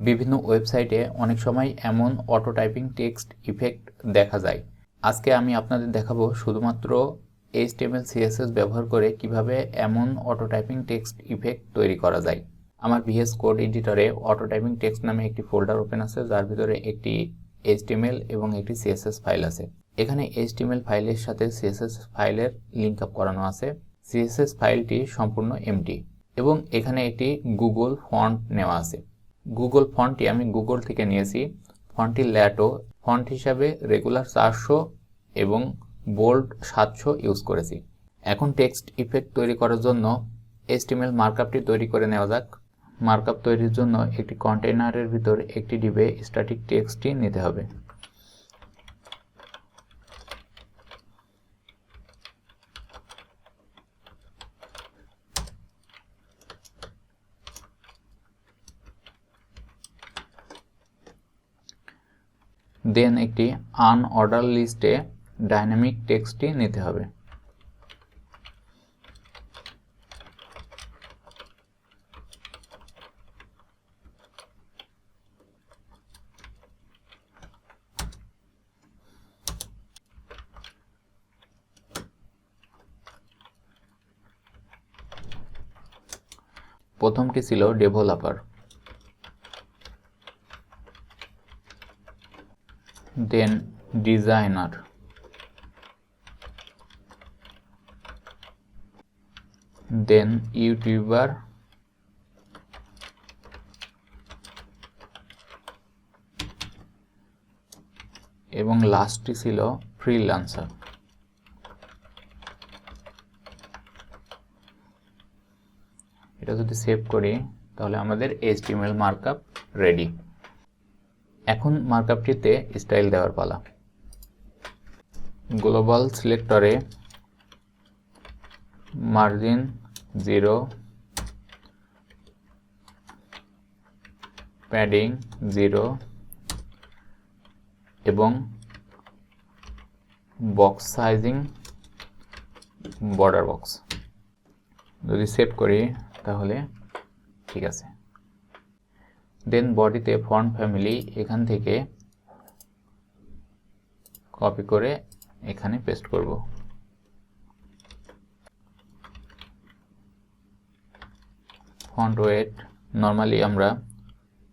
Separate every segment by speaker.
Speaker 1: বিভিন্ন ওয়েবসাইটে অনেক সময় এমন অটো টাইপিং টেক্সট ইফেক্ট দেখা যায়। আজকে আমি আপনাদের দেখাবো শুধুমাত্র HTML CSS ব্যবহার করে কিভাবে এমন অটো টাইপিং টেক্সট ইফেক্ট তৈরি করা যায়। আমার VS কোড এডিটরে অটো টাইপিং টেক্সট নামে একটি ফোল্ডার ওপেন আছে, যার ভিতরে একটি HTML এবং একটি CSS ফাইল আছে। এখানে HTML ফাইলের সাথে CSS ফাইলের লিঙ্ক আপ করানো আছে। CSS ফাইলটি সম্পূর্ণ এমটি এবং এখানে একটি গুগল ফন্ট নেওয়া আছে। গুগল ফন্টটি আমি গুগল থেকে নিয়েছি। ফন্টটি ল্যাটো, ফন্ট হিসাবে রেগুলার 400 এবং বোল্ড 700 ইউজ করেছি। এখন টেক্সট ইফেক্ট তৈরি করার জন্য HTML মার্কআপটি তৈরি করে নেওয়া যাক। মার্কআপ তৈরির জন্য একটি কন্টেইনারের ভিতর একটি ডিবে স্ট্যাটিক টেক্সটটি নিতে হবে। দেন একটি আনঅর্ডার লিস্টে ডাইনামিক টেক্সটটি নিতে হবে। প্রথমটি ছিল ডেভেলপার, দেন ডিজাইনার, দেন ইউটিউবার, এবং লাস্টটি ছিল ফ্রিল্যান্সার। এটা যদি সেভ করি তাহলে আমাদের HTML মার্কআপ রেডি। এখন মার্কআপটিতে স্টাইল দেওয়ার পালা। গ্লোবাল সিলেক্টরে মার্জিন 0, প্যাডিং 0 এবং বক্স সাইজিং বর্ডার বক্স। যদি সেভ করি তাহলে ঠিক আছে। দেন বডিতে ফন্ট ফ্যামিলি এখান থেকে কপি করে এখানে পেস্ট করব। ফন্ট ওয়েট নরমালি আমরা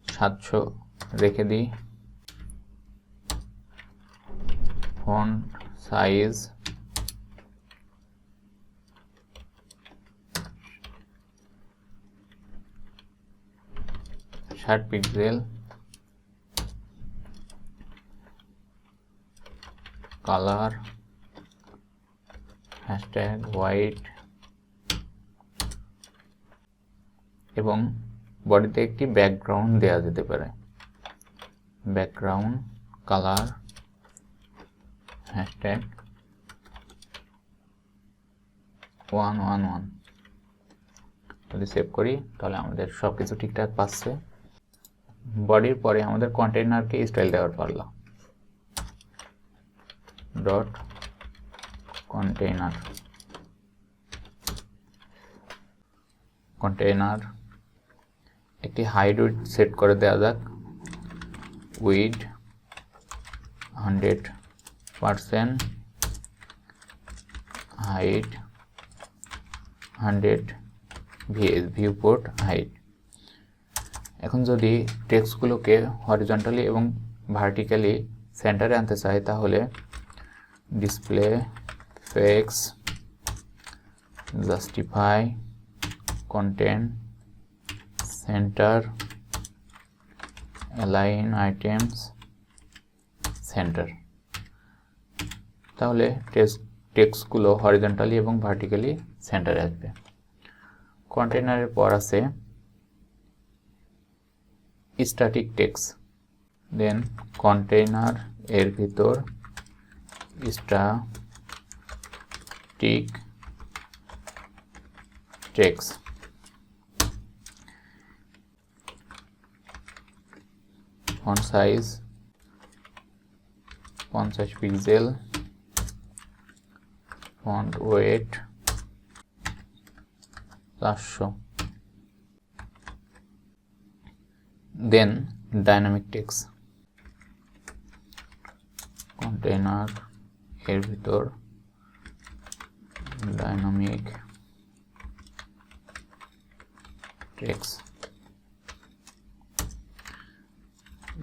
Speaker 1: 700 রেখে দিই। Font size 60 pixel. Colour hashtag white এবং বডিতে একটি ব্যাকগ্রাউন্ড দেওয়া যেতে পারে। Background colour hashtag 111। যদি সেভ করি তাহলে আমাদের সবকিছু ঠিকঠাক পাচ্ছে। বডির পরে আমাদের কন্টেইনারকে স্টাইল দেওয়ার পারলা। ডট কন্টেইনার, কন্টেইনার একটি হাইট উইডথ সেট করে দেওয়া যাক। Width 100%, height 100 viewport height. এখন যদি টেক্সটগুলোকে হরিজন্টালি এবং ভার্টিক্যালি সেন্টারে আনতে চাই তাহলে display fix justify content centre align items centre. তাহলে টেক্সটগুলো হরিজন্টালি এবং ভার্টিক্যালি সেন্টারে আসবে। কন্টেইনারের পর আছে স্ট্যাটিক টেক্সট। দেন কন্টেইনার এর ভিতর static text. Font size 50 pixel. Font wait 400। দেন ডাইনামিক টেক্সট কন্টেইনার এর ভিতর ডাইনামিক টেক্সট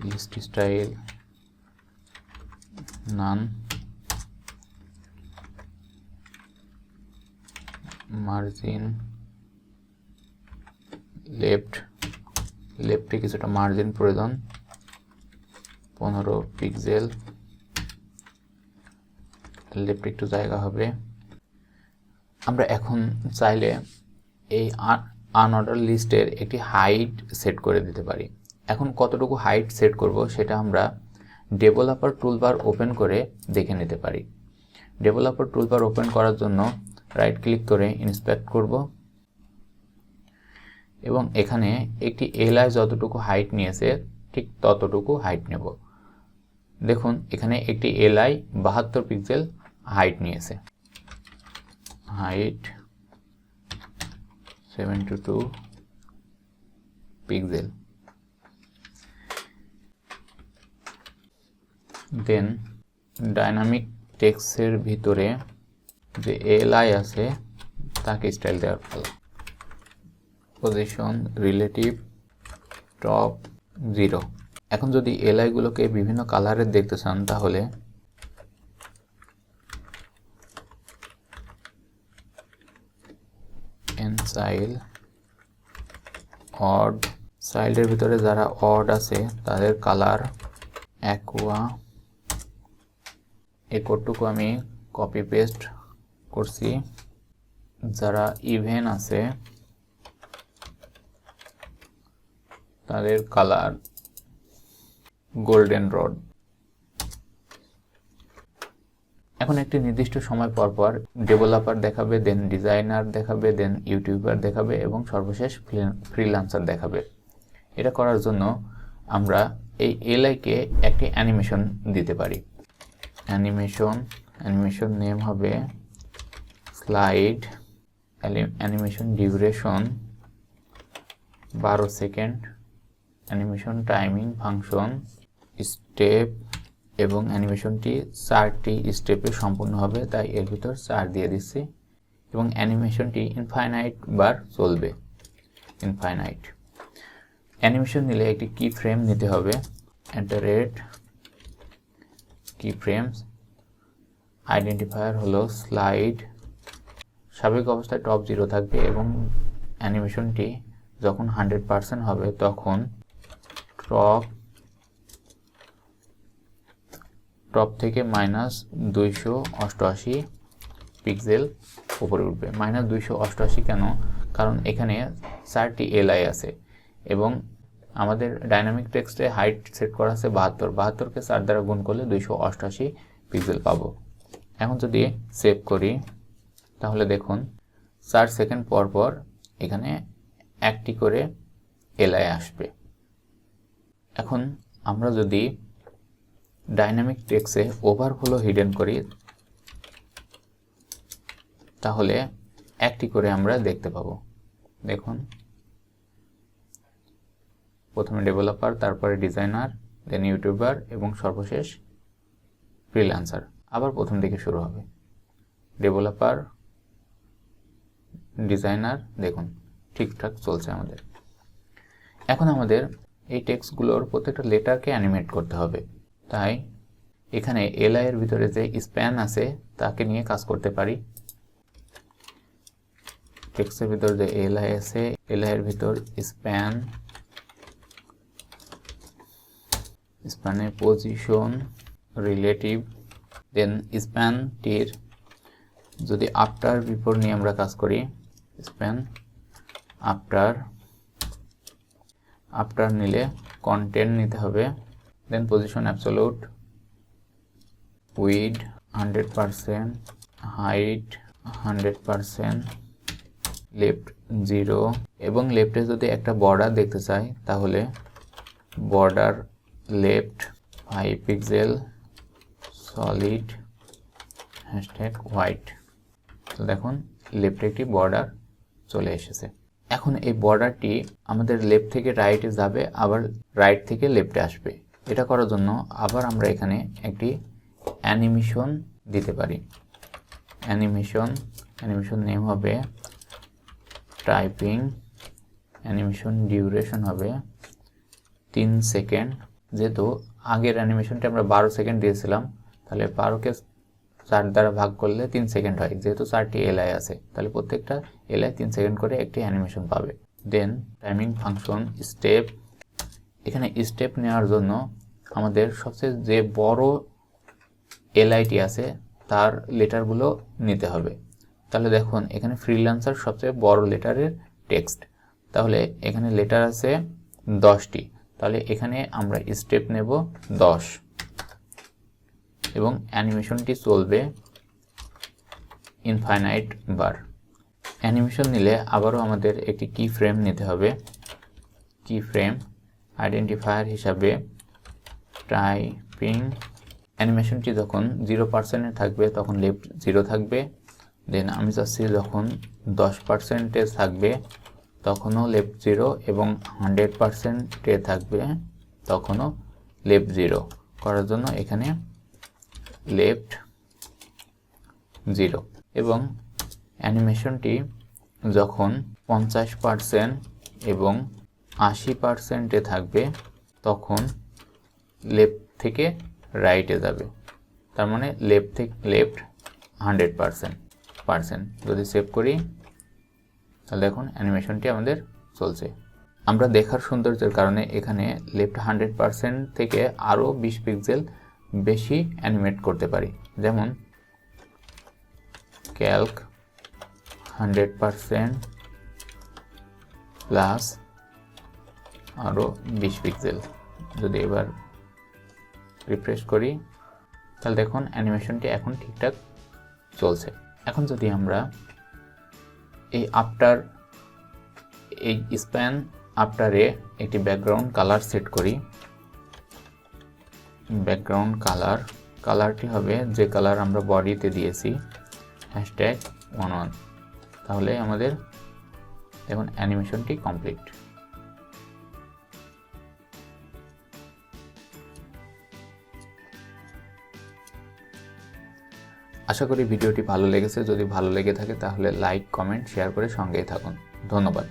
Speaker 1: লিস্ট স্টাইল নান মার্জিন লেফটে কিছুটা মার্জিন প্রয়োজন 15 পিক্সেল লেফটে একটু জায়গা হবে। আমরা এখন চাইলে এই আনঅর্ডার লিস্টের একটি হাইট সেট করে দিতে পারি। এখন কতটুকু হাইট সেট করব সেটা আমরা ডেভেলপার টুলবার ওপেন করে দেখে নিতে পারি। ডেভেলপার টুলবার ওপেন করার জন্য রাইট ক্লিক করে ইন্সপেক্ট করব এবং এখানে একটি এলআই যতটুকু হাইট নিয়েছে ঠিক ততটুকু হাইট নেব। দেখুন এখানে একটি এলআই 72 পিক্সেল হাইট নিয়েছে। Height 72 pixel. দেন ডাইনামিক টেক্সটের ভিতরে যে এলআই আছে তাকে স্টাইল দেওয়ার পালা। Position relative top 0। এখন যদি এলআই গুলোকে বিভিন্ন কালারের দেখতে চান তাহলে এনসাইল অড সাইডের ভিতরে যারা অড আছে তাদের কালার অ্যাকোয়া। এই কোডটুকু আমি কপি পেস্ট করছি। যারা ইভেন আছে তাদের কালার গোল্ডেন রড। এখন একটি নির্দিষ্ট সময় পর পর ডেভেলপার দেখাবে, দেন ডিজাইনার দেখাবে, দেন ইউটিউবার দেখাবে এবং সর্বশেষ ফ্রিল্যান্সার দেখাবে। এটা করার জন্য আমরা এই এলআইকে একটি অ্যানিমেশন দিতে পারি। অ্যানিমেশন নেম হবে slide. Animation duration 12 second. Animation timing function step এবং অ্যানিমেশনটি 4টি স্টেপে সম্পূর্ণ হবে, তাই এর ভিতর 4 দিয়ে দিচ্ছি এবং অ্যানিমেশনটি ইনফাইনাইট বার চলবে। ইনফাইনাইট অ্যানিমেশন নিলে একটি কি ফ্রেম নিতে হবে। কি ফ্রেমস আইডেন্টিফায়ার হলো স্লাইড। স্বাভাবিক অবস্থায় টপ 0 থাকবে এবং অ্যানিমেশনটি যখন 100% হবে তখন টপ থেকে -288 পিক্সেল উপরে উঠবে। -288 কেন? কারণ এখানে 4টি এলআই আছে এবং আমাদের ডাইনামিক টেক্সটে হাইট সেট করা আছে 72কে 4 দ্বারা গুণ করলে 288 পিক্সেল পাবো। এখন যদি সেভ করি তাহলে দেখুন 4 সেকেন্ড পর পর এখানে একটি করে এলআই আসবে। এখন আমরা যদি ডাইনামিক টেক্সটে ওভারফ্লো হিডেন করি তাহলে একটি করে আমরা দেখতে পাবো। দেখুন প্রথমে ডেভেলপার, তারপরে ডিজাইনার, দেন ইউটিউবার এবং সর্বশেষ ফ্রিল্যান্সার। আবার প্রথম দিকে শুরু হবে ডেভেলপার, ডিজাইনার। দেখুন ঠিকঠাক চলছে আমাদের। এখন আমাদের এই টেক্সটগুলোর প্রত্যেকটা লেটারকে অ্যানিমেট করতে হবে, তাই এখানে এলআই এর ভিতরে যে স্প্যান আছে তাকে নিয়ে কাজ করতে পারি। টেক্সটের ভিতর যে এলআই আছে, এলআই এর ভিতর স্প্যানের পজিশন রিলেটিভ, দেন স্প্যানটির যদি আফটার বিফোর নিয়ে আমরা কাজ করি, স্প্যান আফটার নিলে কন্টেন্ট নিতে হবে, then position absolute, width 100%, height 100%, left 0 এবং লেফটে যদি একটা বর্ডার দেখতে চাই তাহলে border left 5 pixel, solid #white। তো দেখুন লেফটে একটি বর্ডার চলে এসেছে। এখন এই বর্ডারটি আমাদের লেফট থেকে রাইটে যাবে, আবার রাইট থেকে লেফটে আসবে। এটা করার জন্য আবার আমরা এখানে একটি অ্যানিমেশন দিতে পারি। অ্যানিমেশন নেম হবে টাইপিং, অ্যানিমেশন ডিউরেশন হবে 3 সেকেন্ড। যেহেতু আগের অ্যানিমেশনটা আমরা 12 সেকেন্ড দিয়েছিলাম, তাহলে 12কে 4 দ্বারা ভাগ করলে 3 সেকেন্ড হয়। যেহেতু 4টি এলআই আছে, তাহলে প্রত্যেকটা এলআই 3 সেকেন্ড করে একটি অ্যানিমেশন পাবে। দেন টাইমিং ফাংশন স্টেপ, এখানে স্টেপ নেওয়ার জন্য আমাদের সবচেয়ে যে বড় এলআইটি আছে তার লেটারগুলো নিতে হবে। তাহলে দেখুন এখানে ফ্রিল্যান্সার সবচেয়ে বড় লেটারের টেক্সট, তাহলে এখানে লেটার আছে 10টি, তাহলে এখানে আমরা স্টেপ নেব 10 এবং অ্যানিমেশনটি চলবে ইনফাইনাইট বার। অ্যানিমেশন নিলে আবারও আমাদের একটি কি ফ্রেম নিতে হবে। কি ফ্রেম আইডেন্টিফায়ার হিসাবে টাইপিং, অ্যানিমেশনটি যখন 0% থাকবে তখন লেফট 0 থাকবে। দেন আমি চাচ্ছি যখন 10% থাকবে তখনও লেফট 0 এবং 100% থাকবে তখনও লেফট 0 করার জন্য এখানে লেফট 0। এবং অ্যানিমেশনটি যখন 50% এবং 80% থাকবে তখন লেফট থেকে রাইটে যাবে, তার মানে লেফট থেকে লেফট 100%। যদি সেভ করি তাহলে দেখুন অ্যানিমেশনটি আমাদের চলছে। আমরা দেখার সৌন্দর্যের কারণে এখানে লেফট 100% থেকে আরও 20 পিক্সেল বেশি অ্যানিমেট করতে পারি, যেমন ক্যালক 100% প্লাস আরও 20 পিক্সেল। যদি এবার রিফ্রেশ করি তাহলে দেখুন অ্যানিমেশনটি এখন ঠিকঠাক চলছে। এখন যদি আমরা এই স্প্যান আফটারে একটি ব্যাকগ্রাউন্ড কালার সেট করি, ব্যাকগ্রাউন্ড কালারটি হবে যে কালার আমরা বডিতে দিয়েছি #11, তাহলে আমাদের দেখুন অ্যানিমেশনটি কমপ্লিট। আশা করি ভিডিওটি ভালো লেগেছে। যদি ভালো লেগে থাকে তাহলে লাইক, কমেন্ট, শেয়ার করে সঙ্গেই থাকুন। ধন্যবাদ।